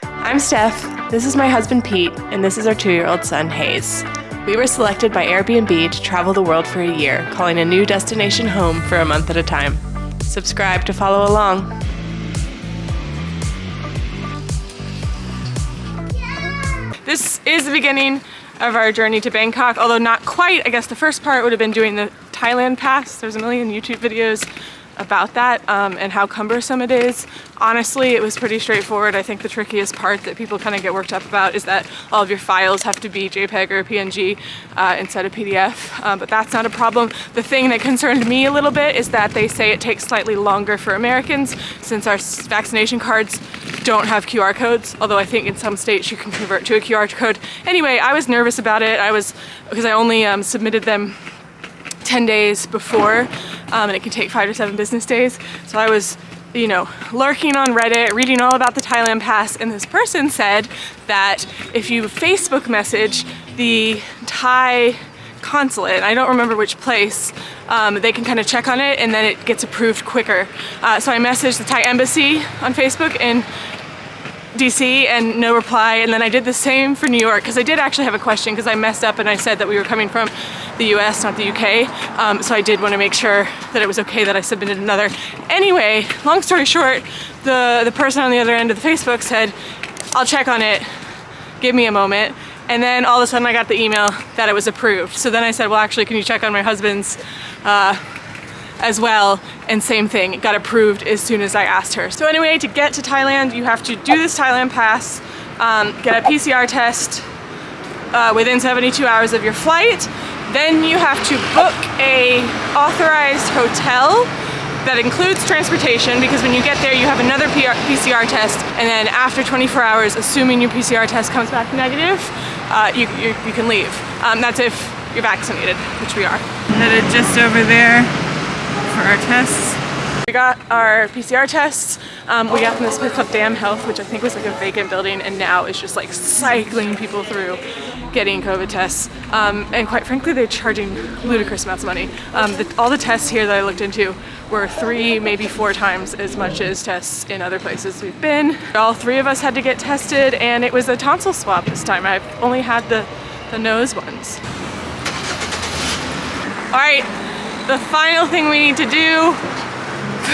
I'm Steph, this is my husband Pete, and this is our 2-year-old son Hayes. We were selected by AIRBNB to travel the world for a year, calling a new destination home for a month at a time. Subscribe to follow along. This is the beginning of our journey to Bangkok, although not quite. I guess the first part would have been doing the Thailand Pass. There's a million YouTube videos about that and how cumbersome it is. Honestly, it was pretty straightforward. I think the trickiest part that people kind of get worked up about is that all of your files have to be JPEG or PNG instead of PDF, but that's not a problem. The thing that concerned me a little bit is that they say it takes slightly longer for Americans since our vaccination cards don't have QR codes, although I think in some states you can convert to a QR code. Anyway, I was nervous about it. Because I only submitted them 10 days before, and it can take 5 to 7 business days. So I was, lurking on Reddit, reading all about the Thailand Pass, and this person said that if you Facebook message the Thai consulate, I don't remember which place, they can kind of check on it and then it gets approved quicker. So I messaged the Thai embassy on Facebook in DC and no reply, and then I did the same for New York because I did actually have a question because I messed up and I said that we were coming from the US, not the UK, so I did want to make sure that it was okay that I submitted another. Anyway, long story short, the person on the other end of the Facebook said, I'll check on it, give me a moment, and then all of a sudden I got the email that it was approved. So then I said, well actually can you check on my husband's as well, and same thing, it got approved as soon as I asked her. So anyway, to get to Thailand, you have to do this Thailand Pass, get a PCR test within 72 hours of your flight. Then you have to book a authorized hotel that includes transportation, because when you get there you have another PCR test, and then after 24 hours, assuming your PCR test comes back negative, you can leave. That's if you're vaccinated, which we are. Headed just over there for our tests. We got our PCR tests. We got from this place called Dam Health, which I think was like a vacant building, and now is just like cycling people through getting COVID tests. And quite frankly, they're charging ludicrous amounts of money. All the tests here that I looked into were 3, maybe 4 times as much as tests in other places we've been. All 3 of us had to get tested, and it was a tonsil swab this time. I've only had the nose ones. All right, the final thing we need to do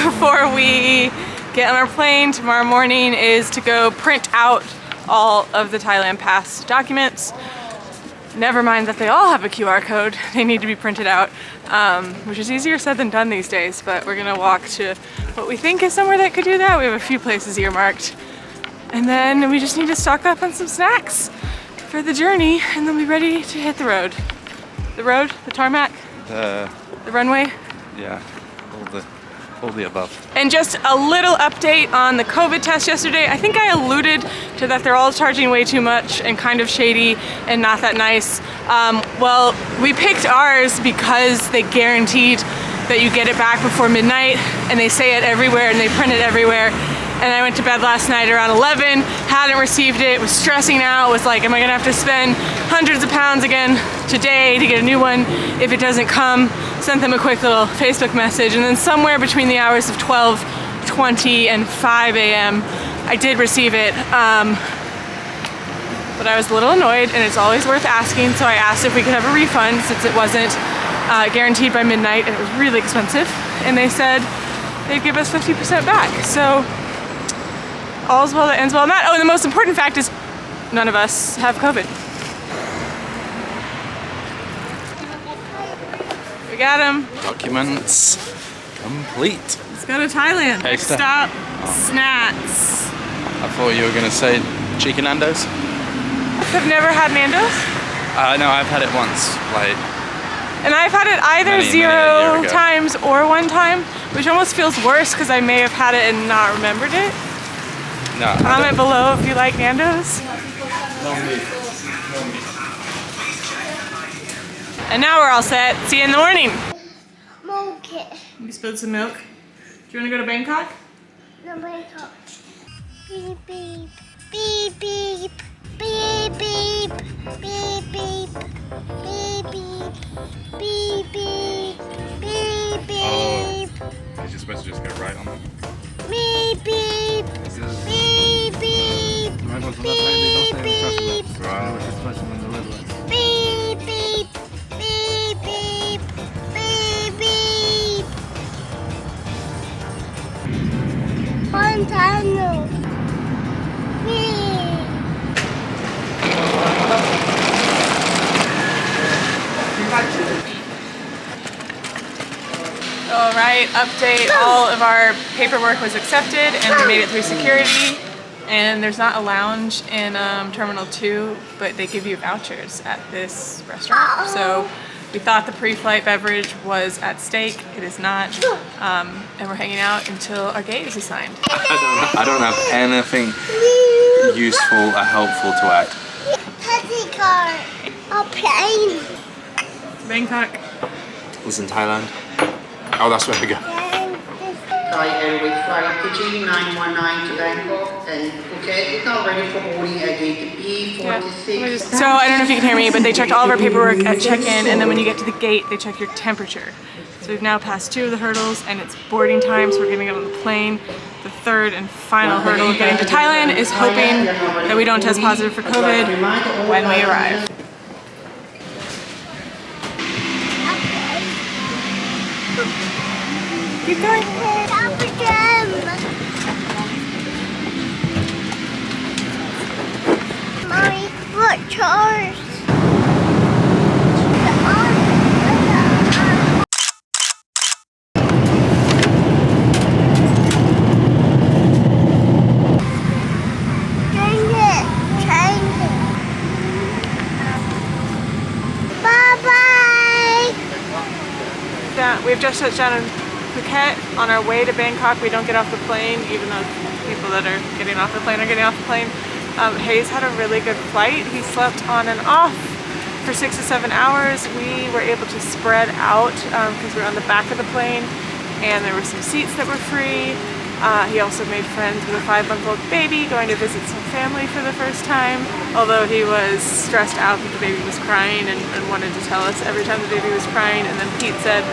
before we get on our plane tomorrow morning is to go print out all of the Thailand Pass documents. Never mind that they all have a QR code, they need to be printed out, which is easier said than done these days, but we're gonna walk to what we think is somewhere that could do that. We have a few places earmarked. And then we just need to stock up on some snacks for the journey, and then be ready to hit the road. The road? The tarmac? The runway? Yeah, all the above. And just a little update on the COVID test yesterday. I think I alluded to that they're all charging way too much and kind of shady and not that nice. Well, we picked ours because they guaranteed that you get it back before midnight, and they say it everywhere and they print it everywhere. And I went to bed last night around 11, hadn't received it, was stressing out, was like, am I gonna have to spend hundreds of pounds again today to get a new one if it doesn't come? Sent them a quick little Facebook message, and then somewhere between the hours of 12:20 and 5 a.m. I did receive it, but I was a little annoyed, and it's always worth asking, so I asked if we could have a refund since it wasn't guaranteed by midnight and it was really expensive, and they said they'd give us 50% back. So all's well that ends well. Not. Oh, and the most important fact is none of us have COVID. We got them. Documents complete. Let's go to Thailand. Next stop, snacks. I thought you were gonna say chicken Nando's. I've never had Nando's. No, I've had it once. And I've had it either many 0 times or 1 time, which almost feels worse because I may have had it and not remembered it. No. Comment below if you like Nando's. And now we're all set. See you in the morning. Milk. You spilled some milk. Do you want to go to Bangkok? No, Bangkok. Beep beep. Beep beep. Beep beep. Beep beep. Beep beep. Beep beep. Beep beep. You're just supposed to just go right on them. Beep beep. Beep beep. tunnel. All right, update. All of our paperwork was accepted and we made it through security. And there's not a lounge in Terminal 2, but they give you vouchers at this restaurant. So we thought the pre-flight beverage was at stake. It is not. And we're hanging out until our gate is assigned. I don't have anything useful or helpful to add. Taxi car. A plane. Bangkok. Was in Thailand. Oh, that's where we go. Thai Airways flight PG919 to Bangkok and Phuket is now ready for boarding at gate B46. So I don't know if you can hear me, but they checked all of our paperwork at check-in, and then when you get to the gate, they check your temperature. So we've now passed 2 of the hurdles, and it's boarding time, so we're getting on the plane. The third and final hurdle of getting to Thailand is hoping that we don't test positive for COVID when we arrive. Keep going. Stop again. Mommy, what chores? Change it. Change it. Bye-bye. We've just touched down in Phuket. On our way to Bangkok, we don't get off the plane, even though people that are getting off the plane are getting off the plane. Hayes had a really good flight. He slept on and off for 6 to 7 hours. We were able to spread out because we were on the back of the plane and there were some seats that were free. He also made friends with a 5-month-old baby going to visit some family for the first time, although he was stressed out that the baby was crying and wanted to tell us every time the baby was crying. And then Pete said,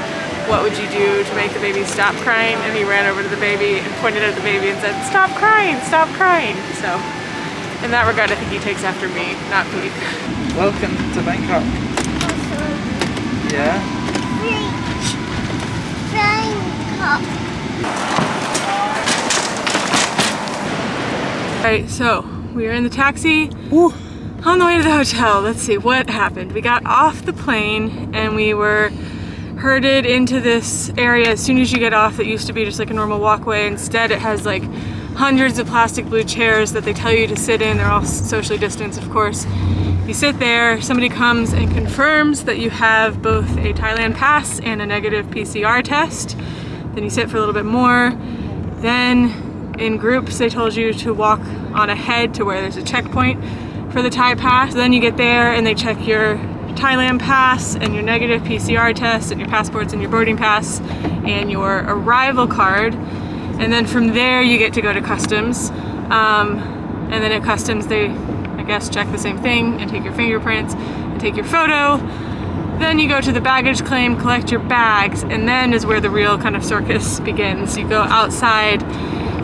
"What would you do to make the baby stop crying?" And he ran over to the baby and pointed at the baby and said, "Stop crying, stop crying." So in that regard, I think he takes after me, not Pete. Welcome to Bangkok. Yeah? Reach Bangkok. Alright, so we are in the taxi on the way to the hotel. Let's see what happened. We got off the plane and we were herded into this area as soon as you get off that used to be just like a normal walkway. Instead it has like hundreds of plastic blue chairs that they tell you to sit in. They're all socially distanced, of course. You sit there, somebody comes and confirms that you have both a Thailand Pass and a negative PCR test. Then you sit for a little bit more. Then in groups they told you to walk on ahead to where there's a checkpoint for the Thai Pass. Then you get there and they check your Thailand Pass and your negative PCR test and your passports and your boarding pass and your arrival card. And then from there you get to go to customs. And then at customs they, I guess, check the same thing and take your fingerprints and take your photo. Then you go to the baggage claim, collect your bags, and then is where the real kind of circus begins. You go outside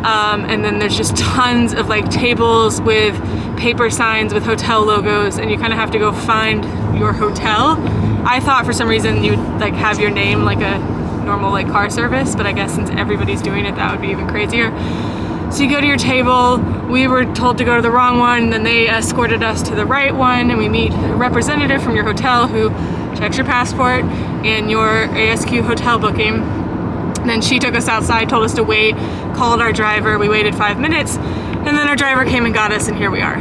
and then there's just tons of like tables with paper signs with hotel logos, and you kind of have to go find your hotel. I thought for some reason you'd like have your name like a normal like car service, but I guess since everybody's doing it, that would be even crazier. So you go to your table. We were told to go to the wrong one, and then they escorted us to the right one, and we meet a representative from your hotel who checks your passport and your ASQ hotel booking. And then she took us outside, told us to wait, called our driver. We waited 5 minutes, and then our driver came and got us, and here we are.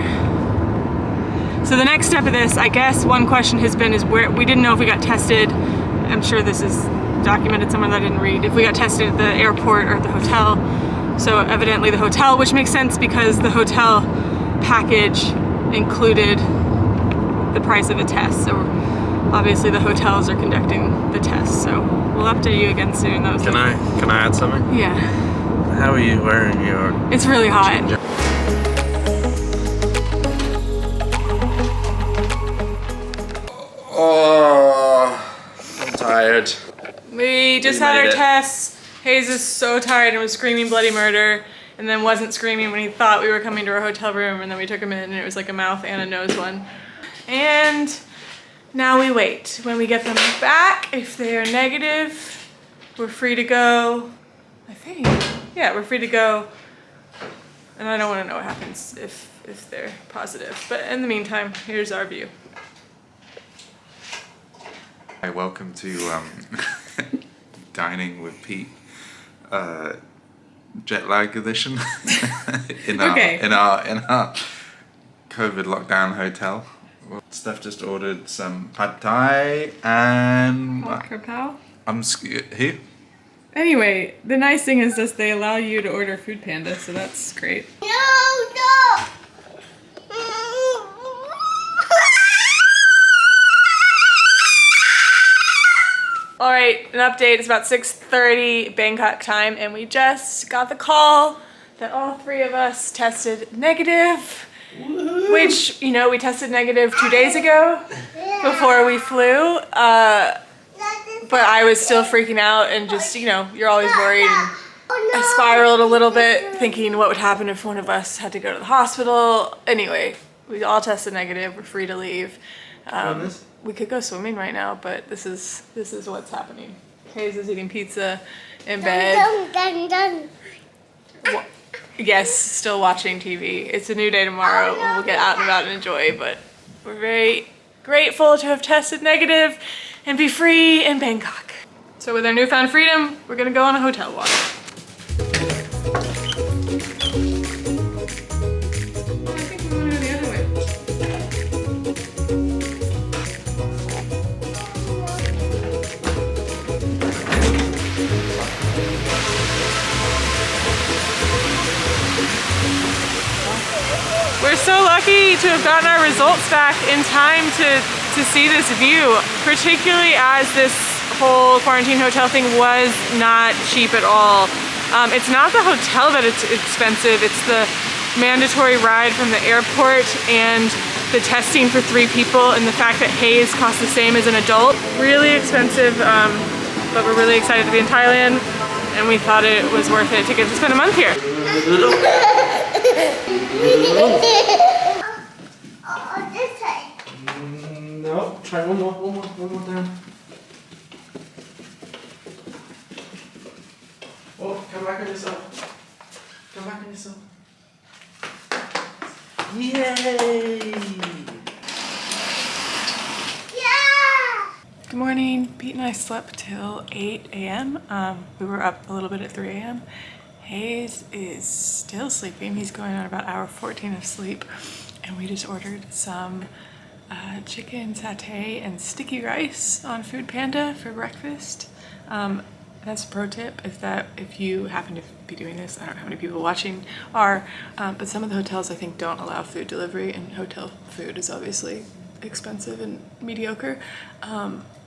So the next step of this, I guess one question has been is where we didn't know if we got tested. I'm sure this is documented somewhere that I didn't read. If we got tested at the airport or at the hotel. So evidently the hotel, which makes sense because the hotel package included the price of a test. So obviously the hotels are conducting the test. So we'll update you again soon. That was Can I add something? Yeah. How are you wearing your... It's really hot. Oh, I'm tired. We just had our tests. Hayes is so tired and was screaming bloody murder, and then wasn't screaming when he thought we were coming to our hotel room, and then we took him in and it was like a mouth and a nose one. And now we wait. When we get them back, if they are negative, we're free to go, I think. Yeah, we're free to go And I don't want to know what happens if they're positive. But in the meantime, here's our view. Hi, welcome to Dining with Pete, jet lag edition in our COVID lockdown hotel. Steph just ordered some pad thai and here. Anyway, the nice thing is that they allow you to order Food Panda, so that's great. No, no. All right, an update. It's about 6:30 Bangkok time, and we just got the call that all three of us tested negative. Woo-hoo. Which, you know, we tested negative 2 days ago before we flew. But I was still freaking out and just, you know, you're always worried. And I spiraled a little bit thinking what would happen if one of us had to go to the hospital. Anyway, we all tested negative. We're free to leave. We could go swimming right now, but this is what's happening. Hayes is eating pizza in bed. Yes, still watching TV. It's a new day tomorrow and we'll get out and about and enjoy, but we're very grateful to have tested negative and be free in Bangkok. So with our newfound freedom, we're gonna go on a hotel walk. I think we wanna go the other way. We're so lucky to have gotten our results back in time to see this view, particularly as this whole quarantine hotel thing was not cheap at all. It's not the hotel that it's expensive, it's the mandatory ride from the airport and the testing for 3 people and the fact that Hayes costs the same as an adult. Really expensive, but we're really excited to be in Thailand and we thought it was worth it to get to spend a month here. No, try one more down. Oh, come back on yourself. Come back on yourself. Yay! Yeah. Good morning. Pete and I slept till 8 a.m. We were up a little bit at 3 a.m. Hayes is still sleeping. He's going on about hour 14 of sleep. And we just ordered some chicken satay and sticky rice on Food Panda for breakfast. That's a pro tip, is that if you happen to be doing this, I don't know how many people watching are, but some of the hotels I think don't allow food delivery, and hotel food is obviously expensive and mediocre.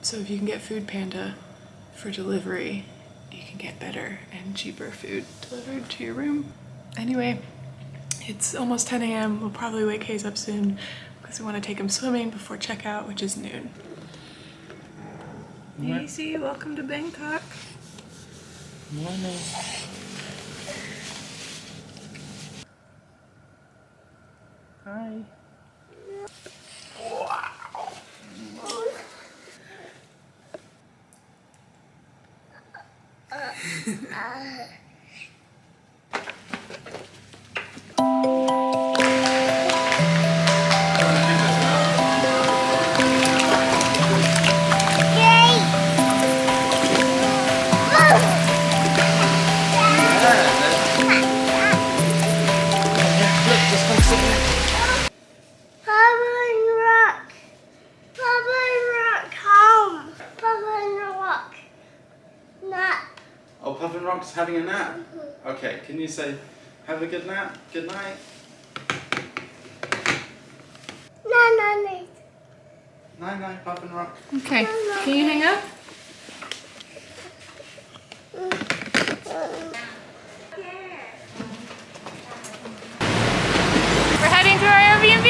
So if you can get Food Panda for delivery, you can get better and cheaper food delivered to your room. Anyway, it's almost 10 a.m. We'll probably wake Hayes up soon because we want to take him swimming before checkout, which is noon. Easy, welcome to Bangkok. Morning. Hi. Oh, Puffin Rock's having a nap? Okay, can you say, have a good nap, good night? No. Night night, Puffin Rock. Okay, can you hang up? We're heading to our Airbnb!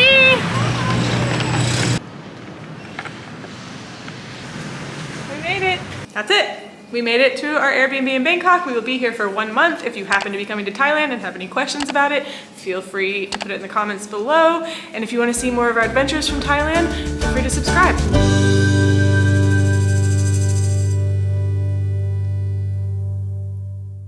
We made it! That's it! We made it to our Airbnb in Bangkok. We will be here for 1 month. If you happen to be coming to Thailand and have any questions about it, feel free to put it in the comments below. And if you want to see more of our adventures from Thailand, feel free to subscribe.